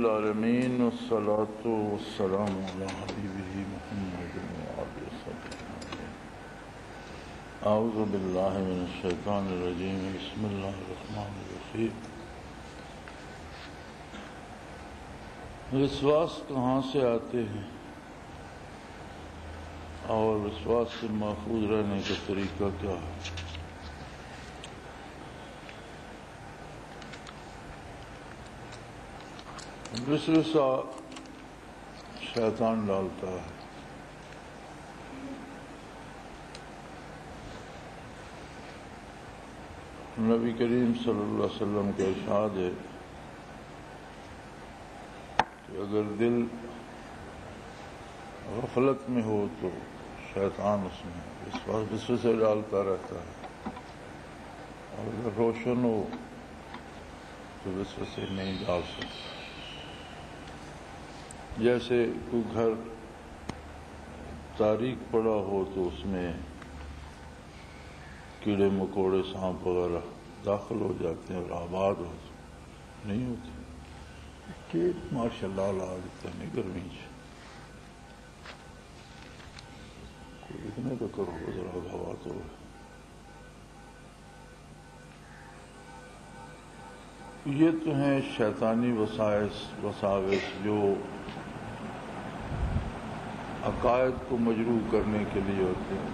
العالمین والصلاة والسلام علی حبیبہ محمد وعلی وصحبہ. اعوذ باللہ من الشیطان الرجیم. بسم اللہ الرحمن الرحیم. وسواس کہاں سے آتے ہیں اور وسواس سے محفوظ رہنے کا طریقہ کیا ہے؟ وسوسہ شیطان ڈالتا ہے. نبی کریم صلی اللہ علیہ وسلم کا ارشاد ہے کہ اگر دل غفلت میں ہو تو شیطان اس میں وسوسے ڈالتا رہتا ہے، اور اگر روشن ہو تو وسوسے نہیں ڈال سکتا. جیسے کوئی گھر تاریک پڑا ہو تو اس میں کیڑے مکوڑے سانپ وغیرہ داخل ہو جاتے ہیں اور آباد نہیں ہوتے کہ ماشاء اللہ لا دیتے ہیں گرمی سے. کوئی اتنے تو کرو ذرا ہوا تو یہ تو ہیں شیطانی وساوس جو عقائد کو مجروح کرنے کے لیے ہوتے ہیں.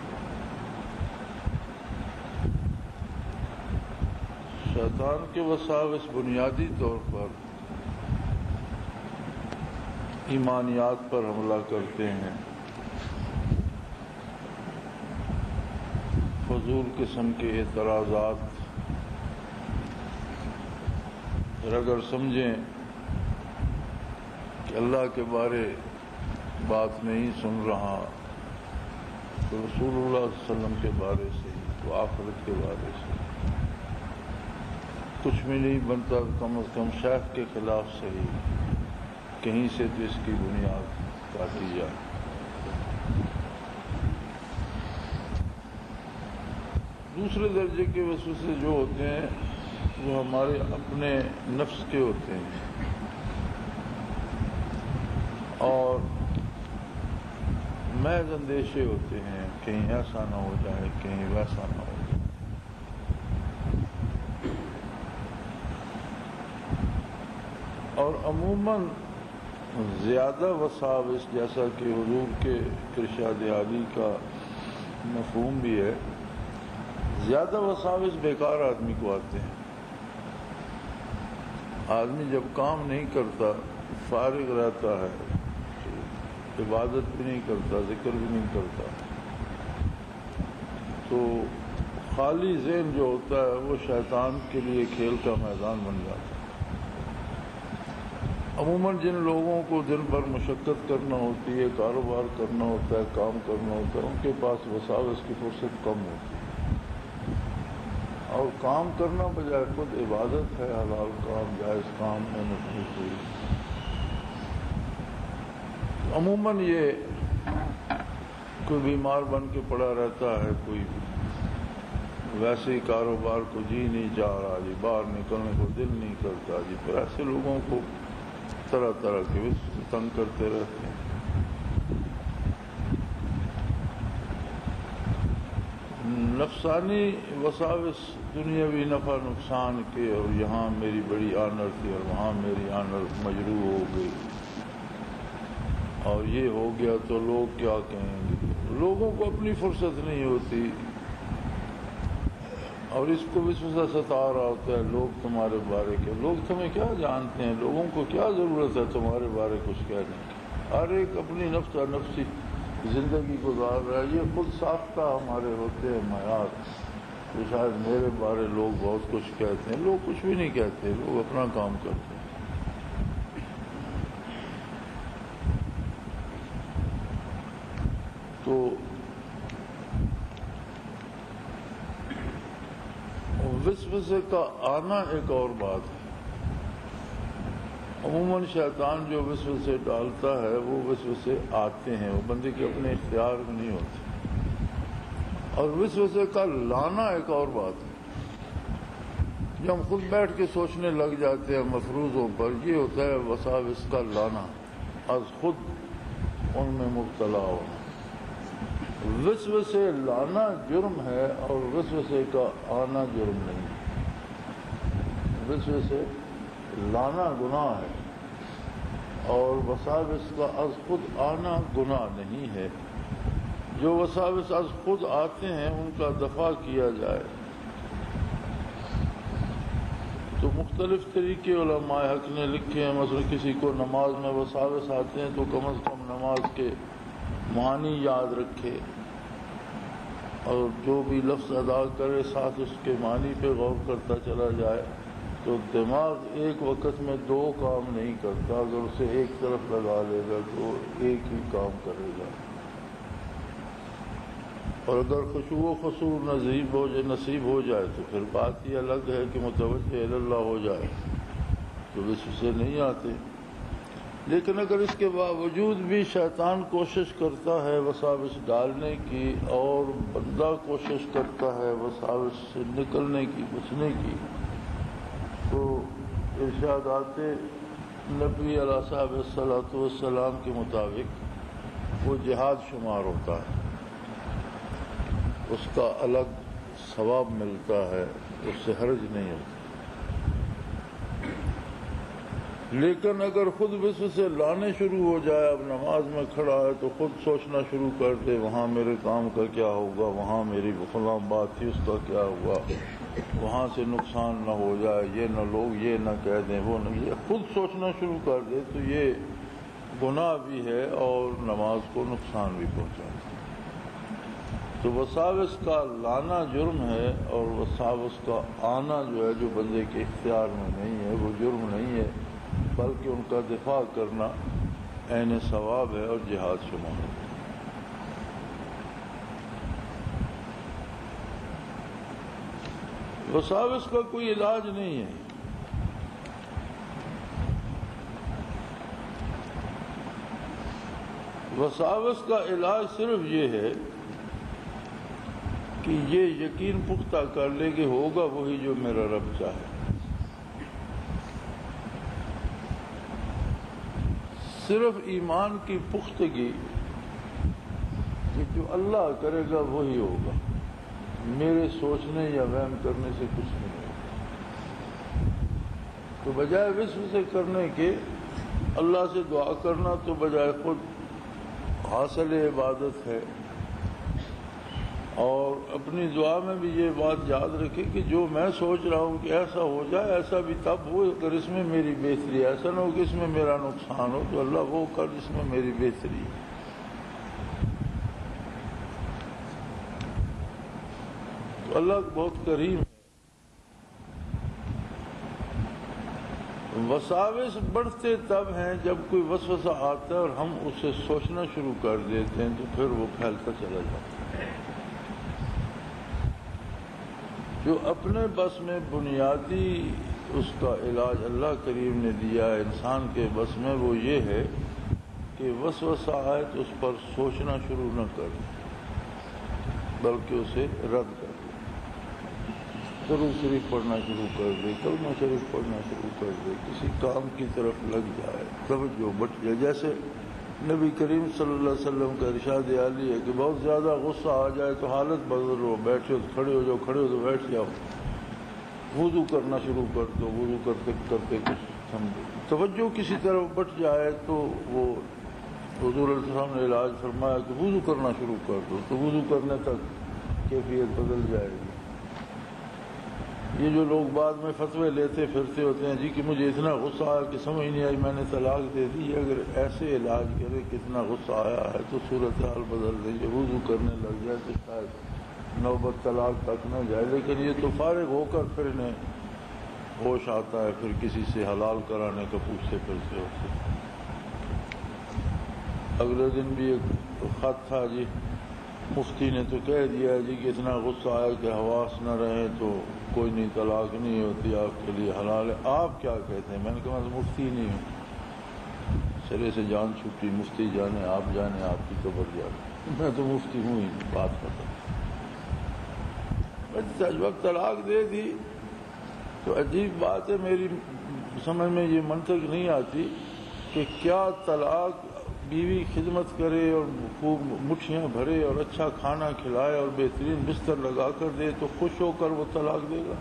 شیطان کے وساوس بنیادی طور پر ایمانیات پر حملہ کرتے ہیں، فضول قسم کے اعتراضات. اگر سمجھیں کہ اللہ کے بارے بات نہیں سن رہا تو رسول اللہ صلی اللہ علیہ وسلم کے بارے سے تو آخرت کے بارے سے کچھ بھی نہیں بنتا. کم از کم شیخ کے خلاف صحیح کہیں سے تو اس کی بنیاد کاٹی جائے. دوسرے درجے کے وسوسے جو ہوتے ہیں وہ ہمارے اپنے نفس کے ہوتے ہیں اور محض اندیشے ہوتے ہیں، کہیں ایسا نہ ہو جائے، کہیں ویسا نہ ہو جائے. اور عموماً زیادہ وساوس، جیسا کہ حضور کے ارشاد عالی کا مفہوم بھی ہے، زیادہ وساوس بیکار آدمی کو آتے ہیں. آدمی جب کام نہیں کرتا، فارغ رہتا ہے، عبادت بھی نہیں کرتا، ذکر بھی نہیں کرتا، تو خالی ذہن جو ہوتا ہے وہ شیطان کے لیے کھیل کا میدان بن جاتا ہے. عموماً جن لوگوں کو دن بھر مشقت کرنا ہوتی ہے، کاروبار کرنا ہوتا ہے، کام کرنا ہوتا ہے، ان کے پاس وساوس کی فرصت کم ہوتی ہے. اور کام کرنا بجائے خود عبادت ہے، حلال کام، جائز کام میں مصروف ہوئی. عموماً یہ کوئی بیمار بن کے پڑا رہتا ہے، کوئی ویسے ہی کاروبار کو جی نہیں چاہ رہا جی، باہر نکلنے کو دل نہیں کرتا جی، پھر ایسے لوگوں کو طرح طرح کے تنگ کرتے رہتے ہیں. نفسانی وساوس دنیاوی نفع نقصان کے، اور یہاں میری بڑی آنر تھی اور وہاں میری آنر مجروح ہو گئی، اور یہ ہو گیا تو لوگ کیا کہیں گے. لوگوں کو اپنی فرصت نہیں ہوتی اور اس کو وسوسہ ستا رہا ہوتا ہے. لوگ تمہارے بارے کے، لوگ تمہیں کیا جانتے ہیں، لوگوں کو کیا ضرورت ہے تمہارے بارے کچھ کہنے کی. ہر ایک اپنی نفسی زندگی گزار رہا ہے. یہ خود ساختہ ہمارے ہوتے ہیں معیار. تو شاید میرے بارے لوگ بہت کچھ کہتے ہیں، لوگ کچھ بھی نہیں کہتے، لوگ اپنا کام کرتے ہیں. تو وسوسے کا آنا ایک اور بات ہے. عموماً شیطان جو وسوسے ڈالتا ہے وہ وسوسے آتے ہیں، وہ بندے کے اپنے اختیار میں نہیں ہوتے. اور وسوسے کا لانا ایک اور بات ہے. جو ہم خود بیٹھ کے سوچنے لگ جاتے ہیں مفروضوں پر، یہ ہوتا ہے وساوس کا لانا، از خود ان میں مبتلا ہونا۔ وسوسے لانا جرم ہے اور وسوسے کا آنا جرم نہیں۔ وسوسے لانا گناہ ہے اور وساوس کا از خود آنا گناہ نہیں ہے۔ جو وساوس از خود آتے ہیں ان کا دفاع کیا جائے تو مختلف طریقے علماء حق نے لکھے ہیں۔ مثلا کسی کو نماز میں وساوس آتے ہیں تو کم از کم نماز کے معنی یاد رکھے اور جو بھی لفظ ادا کرے ساتھ اس کے معنی پہ غور کرتا چلا جائے، تو دماغ ایک وقت میں دو کام نہیں کرتا، اگر اسے ایک طرف لگا لے گا تو ایک ہی کام کرے گا۔ اور اگر خشوع و خضوع نصیب ہو جائے تو پھر بات یہ الگ ہے کہ متوجہ اللہ ہو جائے تو وسوسے نہیں آتے۔ لیکن اگر اس کے باوجود بھی شیطان کوشش کرتا ہے وساوس ڈالنے کی اور بندہ کوشش کرتا ہے وساوس سے نکلنے کی، بچنے کی، تو ارشادات نبی علیہ الصلوۃ والسلام کے مطابق وہ جہاد شمار ہوتا ہے، اس کا الگ ثواب ملتا ہے، اس سے حرج نہیں ہوتا۔ لیکن اگر خود وسوسے لانے شروع ہو جائے، اب نماز میں کھڑا ہے تو خود سوچنا شروع کر دے وہاں میرے کام کا کیا ہوگا، وہاں میری فلاں بات تھی اس کا کیا ہوا، وہاں سے نقصان نہ ہو جائے، یہ نہ لوگ یہ نہ کہہ دیں، وہ نہ، یہ خود سوچنا شروع کر دے تو یہ گناہ بھی ہے اور نماز کو نقصان بھی پہنچاتا ہے۔ تو وساوس کا لانا جرم ہے اور وساوس کا آنا جو ہے جو بندے کے اختیار میں نہیں ہے وہ جرم نہیں ہے، بلکہ ان کا دفاع کرنا عین ثواب ہے اور جہاد شمار ہے۔ وساوس کا کوئی علاج نہیں ہے۔ وساوس کا علاج صرف یہ ہے کہ یہ یقین پختہ کر لے کہ ہوگا وہی جو میرا رب چاہے۔ صرف ایمان کی پختگی کہ جو اللہ کرے گا وہی ہوگا، میرے سوچنے یا وہم کرنے سے کچھ نہیں ہوگا۔ تو بجائے وسوسے کرنے کے اللہ سے دعا کرنا تو بجائے خود حاصل عبادت ہے۔ اور اپنی دعا میں بھی یہ بات یاد رکھے کہ جو میں سوچ رہا ہوں کہ ایسا ہو جائے، ایسا بھی تب ہو اگر اس میں میری بہتری ہے، ایسا نہ ہو کہ اس میں میرا نقصان ہو، تو اللہ وہ کر جس میں میری بہتری ہے۔ تو اللہ بہت کریم ہے۔ وساوس بڑھتے تب ہیں جب کوئی وسوسہ آتا ہے اور ہم اسے سوچنا شروع کر دیتے ہیں تو پھر وہ پھیلتا چلا جاتا ہے۔ جو اپنے بس میں بنیادی اس کا علاج اللہ کریم نے دیا ہے انسان کے بس میں، وہ یہ ہے کہ وسوسہ آئے تو اس پر سوچنا شروع نہ کر بلکہ اسے رد کر دے، درود شریف پڑھنا شروع کر دے، کلمہ شریف پڑھنا شروع کر دے، کسی کام کی طرف لگ جائے، توجہ بٹ جائے۔ جیسے نبی کریم صلی اللہ علیہ وسلم کا ارشاد عالی ہے کہ بہت زیادہ غصہ آ جائے تو حالت بدل لو، بیٹھے ہو تو کھڑے ہو جاؤ، کھڑے ہو تو بیٹھ جاؤ، وضو کرنا شروع کر دو، وضو کرتے کرتے کچھ سمجھو، توجہ کسی طرف بٹ جائے تو وہ حضور علیہ السلام نے علاج فرمایا کہ وضو کرنا شروع کر دو، تو وضو کرنے تک کیفیت بدل جائے گی۔ یہ جو لوگ بعد میں فتوے لیتے پھرتے ہوتے ہیں جی کہ مجھے اتنا غصہ آیا کہ سمجھ نہیں آئی میں نے طلاق دے دی، اگر ایسے علاج کرے کتنا غصہ آیا ہے تو صورتحال بدل دیں گے، وضو کرنے لگ جائے تو شاید نوبت طلاق تک نہ جائے۔ لیکن یہ تو فارغ ہو کر پھر انہیں ہوش آتا ہے، پھر کسی سے حلال کرانے کا پوچھتے پھرتے ہوتے۔ اگلے دن بھی ایک خط تھا جی، مفتی نے تو کہہ دیا جی کہ اتنا غصہ آیا کہ حواس نہ رہے تو کوئی نہیں، طلاق نہیں ہوتی، آپ کے لیے حلال ہے۔ آپ کیا کہتے ہیں؟ میں نے کہا میں تو مفتی نہیں ہوں، سرے سے جان چھٹی، مفتی جانے آپ جانے، آپ کی قبر جانے، میں تو مفتی ہوں ہی، بات ختم۔ جب طلاق دے دی تو عجیب بات ہے، میری سمجھ میں یہ منطق نہیں آتی کہ کیا طلاق بیوی خدمت کرے اور خوب مٹھیاں بھرے اور اچھا کھانا کھلائے اور بہترین بستر لگا کر دے تو خوش ہو کر وہ طلاق دے گا؟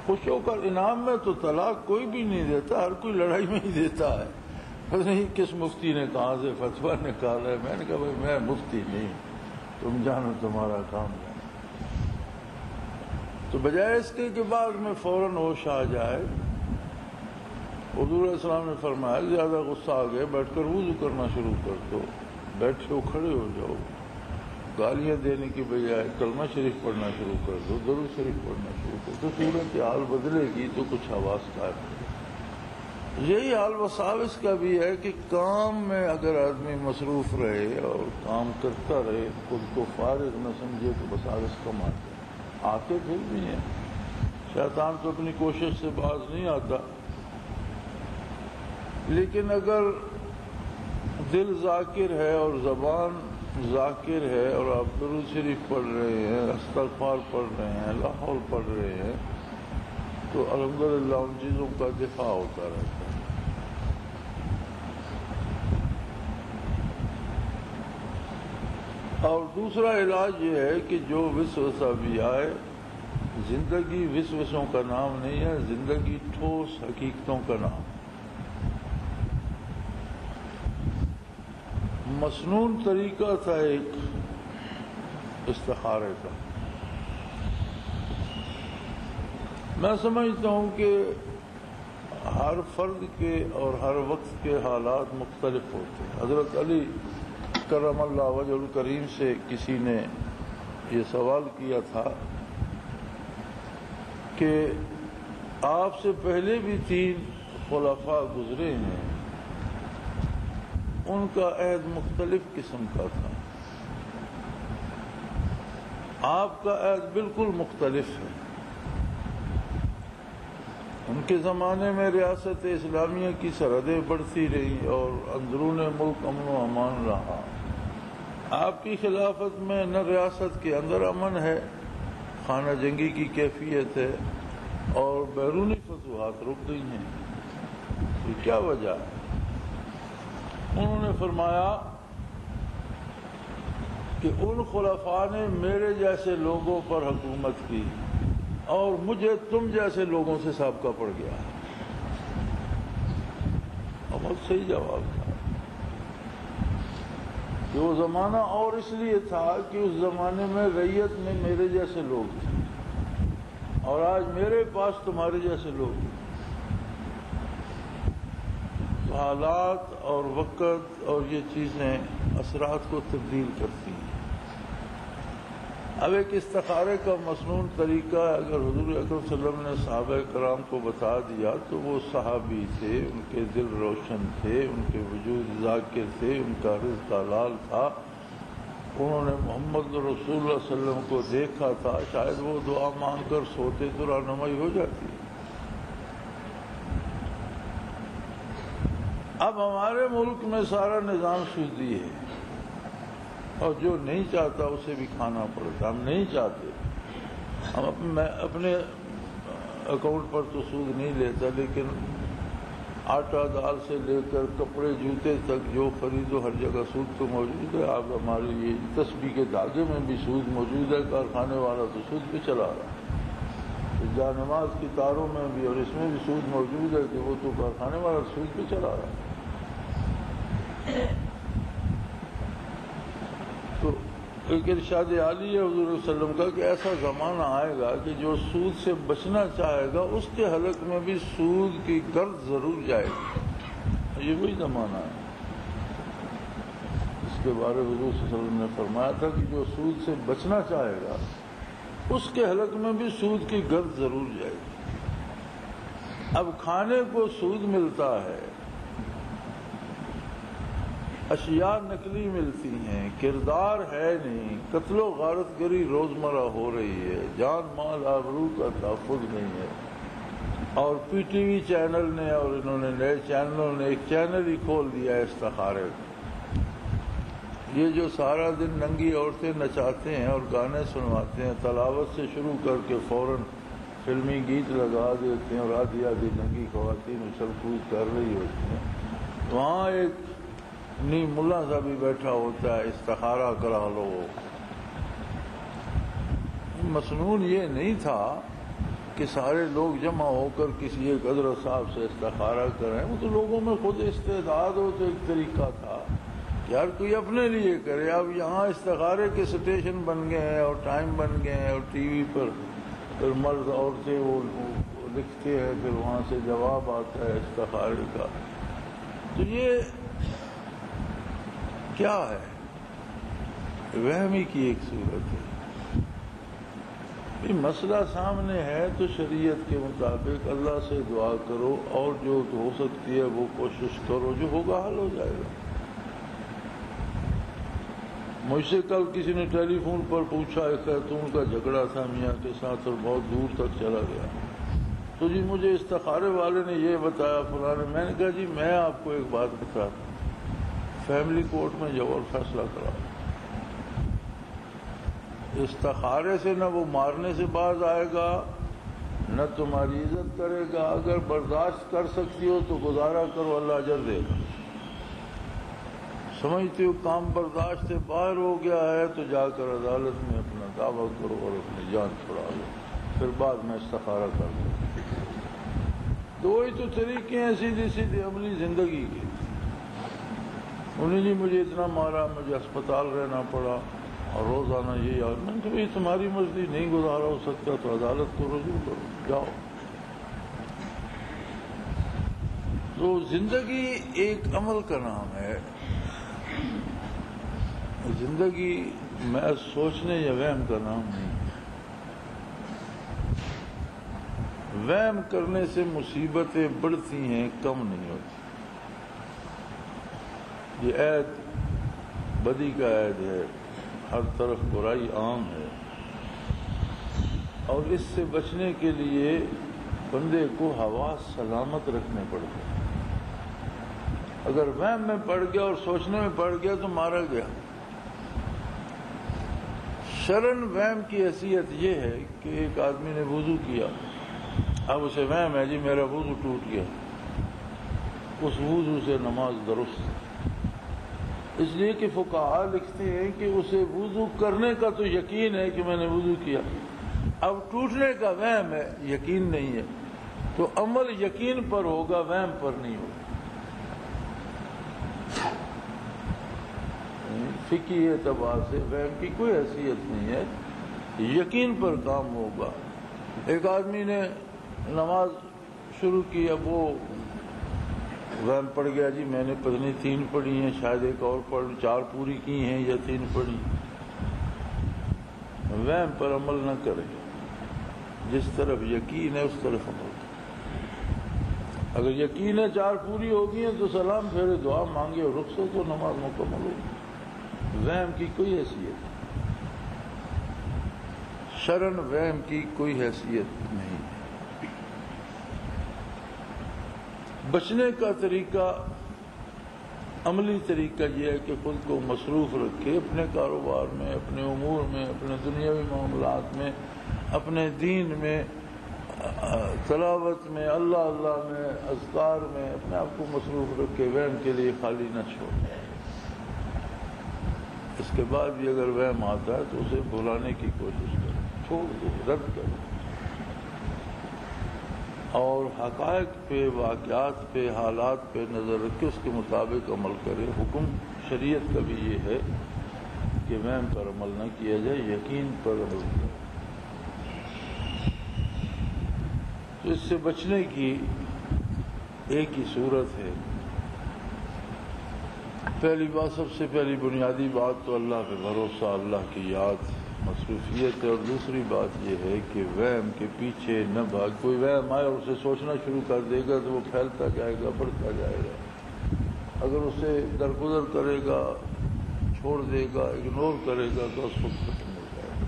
خوش ہو کر انعام میں تو طلاق کوئی بھی نہیں دیتا، ہر کوئی لڑائی میں ہی دیتا ہے۔ پتہ نہیں کس مفتی نے کہاں سے فتویٰ نکالا ہے، میں نے کہا بھائی میں مفتی نہیں، تم جانو تمہارا کام ہے۔ تو بجائے اس کے کہ بعد میں فوراً ہوش آ جائے، حضور علیہ السلام نے فرمایا زیادہ غصہ آ گئے بیٹھ کر وضو کرنا شروع کر دو، بیٹھے ہو کھڑے ہو جاؤ، گالیاں دینے کی بجائے کلمہ شریف پڑھنا شروع کر دو، درود شریف پڑھنا شروع کر دو، صورت حال بدلے گی تو کچھ حواس قائم ہے۔ یہی حال وساوس کا بھی ہے کہ کام میں اگر آدمی مصروف رہے اور کام کرتا رہے، خود کو فارغ نہ سمجھے تو وساوس کم آتے پھر بھی ہیں۔ شیطان تو اپنی کوشش سے باز نہیں آتا، لیکن اگر دل ذاکر ہے اور زبان ذاکر ہے اور آپ درود شریف پڑھ رہے ہیں، استغفار پڑھ رہے ہیں، لا حول پڑھ رہے ہیں، تو الحمدللہ ان چیزوں کا دفاع ہوتا رہتا ہے۔ اور دوسرا علاج یہ ہے کہ جو وسوسہ بھی آئے، زندگی وسوسوں کا نام نہیں ہے، زندگی ٹھوس حقیقتوں کا نام۔ مسنون طریقہ تھا ایک استخارے کا، میں سمجھتا ہوں کہ ہر فرد کے اور ہر وقت کے حالات مختلف ہوتے ہیں۔ حضرت علی کرم اللہ وجہ الکریم سے کسی نے یہ سوال کیا تھا کہ آپ سے پہلے بھی 3 خلفاء گزرے ہیں، ان کا عہد مختلف قسم کا تھا، آپ کا عہد بالکل مختلف ہے۔ ان کے زمانے میں ریاست اسلامیہ کی سرحدیں بڑھتی رہیں اور اندرون ملک امن و امان رہا۔ آپ کی خلافت میں نہ ریاست کے اندر امن ہے، خانہ جنگی کی کیفیت ہے اور بیرونی فتوحات رک گئی ہیں۔ یہ کیا وجہ ہے؟ انہوں نے فرمایا کہ ان خلفاء نے میرے جیسے لوگوں پر حکومت کی اور مجھے تم جیسے لوگوں سے سابقہ پڑ گیا۔ بہت صحیح جواب تھا کہ وہ زمانہ اور اس لیے تھا کہ اس زمانے میں رعیت میں میرے جیسے لوگ تھے اور آج میرے پاس تمہارے جیسے لوگ ہیں۔ حالات اور وقت اور یہ چیزیں اثرات کو تبدیل کرتی ہیں۔ اب ایک استخارے کا مسنون طریقہ اگر حضور اکرم صلی اللہ علیہ وسلم نے صحابہ کرام کو بتا دیا تو وہ صحابی تھے، ان کے دل روشن تھے، ان کے وجود ذاکر تھے، ان کا رزق حلال تھا، انہوں نے محمد رسول اللہ صلی اللہ علیہ وسلم کو دیکھا تھا، شاید وہ دعا مانگ کر سوتے تو رہنمائی ہو جاتی۔ اب ہمارے ملک میں سارا نظام سودی ہے اور جو نہیں چاہتا اسے بھی کھانا پڑتا۔ ہم نہیں چاہتے، میں اپنے اکاؤنٹ پر تو سود نہیں لیتا، لیکن آٹا دال سے لے کر کپڑے جوتے تک جو خریدو ہر جگہ سود تو موجود ہے۔ آپ ہمارے یہ تسبیح کے دھاگے میں بھی سود موجود ہے، کارخانے والا تو سود پہ چلا رہا ہے، جا نماز کی تاروں میں بھی اور اس میں بھی سود موجود ہے کہ وہ تو کارخانے والا سود پہ چلا رہا ہے۔ تو ایک ارشاد عالی ہے حضور صلی اللہ علیہ وسلم کا کہ ایسا زمانہ آئے گا کہ جو سود سے بچنا چاہے گا اس کے حلق میں بھی سود کی گرد ضرور جائے گی۔ یہ وہی زمانہ ہے اس کے بارے میں حضور صلی اللہ علیہ وسلم نے فرمایا تھا کہ جو سود سے بچنا چاہے گا اس کے حلق میں بھی سود کی گرد ضرور جائے گی۔ اب کھانے کو سود ملتا ہے، اشیاء نقلی ملتی ہیں، کردار ہے نہیں، قتل و غارت گری روزمرہ ہو رہی ہے، جان مال آبرو کا تحفظ نہیں ہے، اور پی ٹی وی چینل نے اور انہوں نے نئے چینلوں نے ایک چینل ہی کھول دیا ہے استخارے کو۔ یہ جو سارا دن ننگی عورتیں نچاتے ہیں اور گانے سنواتے ہیں، تلاوت سے شروع کر کے فوراً فلمی گیت لگا دیتے ہیں اور آدھی آدھی ننگی خواتین اچھل کود کر رہی ہوتی ہیں، وہاں ایک ملا سا بھی بیٹھا ہوتا ہے، استخارہ کرا لو۔ مسنون یہ نہیں تھا کہ سارے لوگ جمع ہو کر کسی ایک حضرت صاحب سے استخارہ کریں، وہ تو لوگوں میں خود استعداد ہو، تو ایک طریقہ تھا کہ ہر کوئی اپنے لیے کرے۔ اب یہاں استخارے کے سٹیشن بن گئے ہیں اور ٹائم بن گئے ہیں، اور ٹی وی پر پھر مرد عورتیں وہ لکھتے ہیں، پھر وہاں سے جواب آتا ہے استخارے کا۔ تو یہ کیا ہے؟ وہمی کی ایک صورت ہے۔ یہ مسئلہ سامنے ہے تو شریعت کے مطابق اللہ سے دعا کرو اور جو ہو سکتی ہے وہ کوشش کرو، جو ہوگا حل ہو جائے گا۔ مجھ سے کل کسی نے ٹیلی فون پر پوچھا، ایک خاتون کا جھگڑا تھا میاں کے ساتھ اور بہت دور تک چلا گیا، تو جی مجھے استخارے والے نے یہ بتایا فلاں نے۔ میں نے کہا جی میں آپ کو ایک بات بتاتا ہوں، فیملی کورٹ میں جاؤ اور فیصلہ کراؤ۔ استخارے سے نہ وہ مارنے سے باز آئے گا نہ تمہاری عزت کرے گا۔ اگر برداشت کر سکتی ہو تو گزارا کرو، اللہ اجر دے گا۔ سمجھتے ہو کام برداشت سے باہر ہو گیا ہے تو جا کر عدالت میں اپنا دعویٰ کرو اور اپنی جان چھڑا لو، پھر بعد میں استخارہ کر دو۔ دو ہی تو طریقے ہیں سیدھی سیدھی عملی زندگی کے۔ انہیں جی مجھے اتنا مارا، مجھے اسپتال رہنا پڑا اور روزانہ یہ یاد، میں کہ بھائی تمہاری مرضی نہیں گزارا ہو سکتا تو عدالت کو رجوع کرو، جاؤ۔ تو زندگی ایک عمل کا نام ہے۔ زندگی میں سوچنے یا وہم کا نام نہیں۔ وہم کرنے سے مصیبتیں بڑھتی ہیں، کم نہیں ہوتی۔ یہ عید بدی کا عید ہے، ہر طرف برائی عام ہے، اور اس سے بچنے کے لیے بندے کو حواس سلامت رکھنے پڑتے ہیں۔ اگر وہم میں پڑ گیا اور سوچنے میں پڑ گیا تو مارا گیا۔ شرن وہم کی حیثیت یہ ہے کہ ایک آدمی نے وضو کیا، اب اسے وہم ہے جی میرا وضو ٹوٹ گیا، اس وضو سے نماز درست ہے، اس لیے کہ فقہاء لکھتے ہیں کہ اسے وضو کرنے کا تو یقین ہے کہ میں نے وضو کیا، اب ٹوٹنے کا وہم ہے، یقین نہیں ہے، تو عمل یقین پر ہوگا، وہم پر نہیں ہوگا۔ فقہی اعتبار سے وہم کی کوئی حیثیت نہیں ہے، یقین پر کام ہوگا۔ ایک آدمی نے نماز شروع کی، اب وہ وہم پڑ گیا جی میں نے پتہ نہیں 3 پڑھی ہیں، شاید ایک اور پڑھ 4 پوری کی ہیں یا 3 پڑھی۔ وہم پر عمل نہ کرے، جس طرف یقین ہے اس طرف عمل کرے۔ اگر یقین ہے 4 پوری ہوگی ہیں تو سلام پھیرے، دعا مانگے اور رخصت ہو، نماز مکمل ہوگی۔ وہم کی کوئی حیثیت نہیں، شرن وہم کی کوئی حیثیت نہیں۔ بچنے کا طریقہ، عملی طریقہ یہ ہے کہ خود کو مصروف رکھے اپنے کاروبار میں، اپنے امور میں، اپنے دنیاوی معاملات میں، اپنے دین میں، تلاوت میں، اللہ اللہ میں، اذکار میں، اپنے آپ کو مصروف رکھے، وہم کے لیے خالی نہ چھوڑے۔ اس کے بعد بھی اگر وہم آتا ہے تو اسے بھلانے کی کوشش کرے، چھوڑ دے، رد کرے، اور حقائق پہ، واقعات پہ، حالات پہ نظر رکھ کے اس کے مطابق عمل کرے۔ حکم شریعت کا بھی یہ ہے کہ وہم پر عمل نہ کیا جائے، یقین پر عمل کیا جائے۔ تو اس سے بچنے کی ایک ہی صورت ہے۔ پہلی بات، سب سے پہلی بنیادی بات تو اللہ پہ بھروسہ، اللہ کی یاد، مصروفیت ہے، اور دوسری بات یہ ہے کہ وہم کے پیچھے نہ بھاگ۔ کوئی وہم آئے اور اسے سوچنا شروع کر دے گا تو وہ پھیلتا جائے گا، بڑھتا جائے گا۔ اگر اسے درگزر کرے گا، چھوڑ دے گا، اگنور کرے گا تو اس وقت ختم ہو جائے گا۔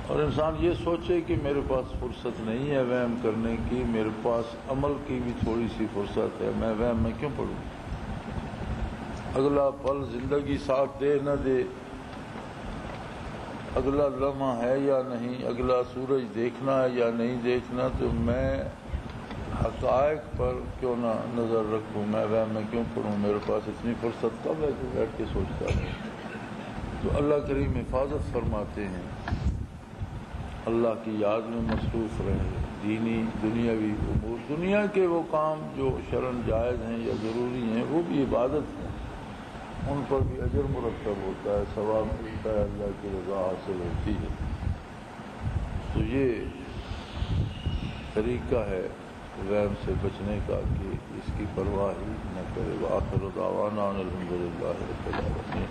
اور انسان یہ سوچے کہ میرے پاس فرصت نہیں ہے وہم کرنے کی، میرے پاس عمل کی بھی تھوڑی سی فرصت ہے، میں وہم میں کیوں پڑوں؟ اگلا پل زندگی ساتھ دے نہ دے، اگلا لمحہ ہے یا نہیں، اگلا سورج دیکھنا ہے یا نہیں دیکھنا، تو میں حقائق پر کیوں نہ نظر رکھوں، میں وہم میں کیوں پڑھوں، میرے پاس اتنی فرصت کب ہے کہ بیٹھ کے سوچتا ہوں۔ تو اللہ کریم حفاظت فرماتے ہیں، اللہ کی یاد میں مصروف رہے، دینی دنیاوی امور، دنیا کے وہ کام جو شرعاً جائز ہیں یا ضروری ہیں وہ بھی عبادت ہیں، ان پر بھی اجر مرتب ہوتا ہے، ثواب ملتا ہے، اللہ کی رضا حاصل ہوتی ہے۔ تو یہ طریقہ ہے غیب سے بچنے کا کہ اس کی پرواہ ہی نہ کرے۔ وآخر دعوانا ان الحمد للہ رب العالمین۔